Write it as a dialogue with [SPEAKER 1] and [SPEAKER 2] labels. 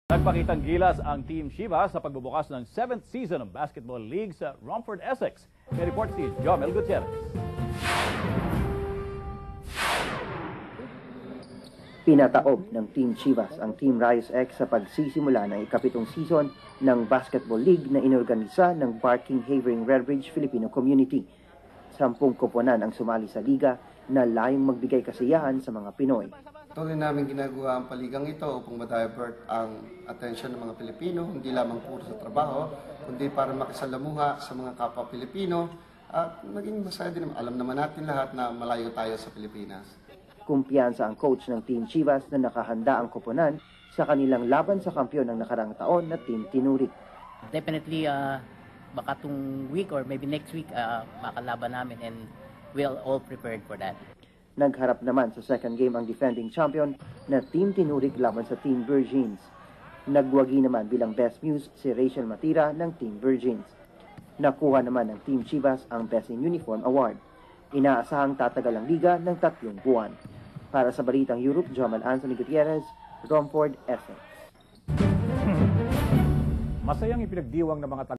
[SPEAKER 1] Nagpakitang gilas ang Team Chivas sa pagbubukas ng 7th season ng Basketball League sa Romford, Essex. May report si Jomel Gutierrez.
[SPEAKER 2] Pinataob ng Team Chivas ang Team Rayos X sa pagsisimula ng ikapitong season ng Basketball League na inorganisa ng Barking Havering Redbridge Filipino Community. 10 koponan ang sumali sa liga na layong magbigay kasiyahan sa mga Pinoy.
[SPEAKER 3] Tuloy namin ginagawa ang paligang ito upang ma-divert ang atensyon ng mga Pilipino, hindi lamang puro sa trabaho, kundi para makisalamuha sa mga kapwa Pilipino at maging masaya din. Alam naman natin lahat na malayo tayo sa Pilipinas.
[SPEAKER 2] Kumpiyansa ang coach ng Team Chivas na nakahanda ang koponan sa kanilang laban sa kampiyon ng nakarang taon na Team Tinurik.
[SPEAKER 4] Definitely, baka itong week or maybe next week, makalaban namin and we're all prepared for that.
[SPEAKER 2] Nagharap naman sa second game ang defending champion na Team Tinurik laban sa Team Virgins. Nagwagi naman bilang Best Muse si Rachel Matira ng Team Virgins. Nakuha naman ng Team Chivas ang Best in Uniform Award. Inaasahang tatagal ang liga ng 3 buwan. Para sa Balitang Europe, Jomel Anthony Gutierrez, Romford, Essex.
[SPEAKER 1] Masayang ipinagdiwang ng mga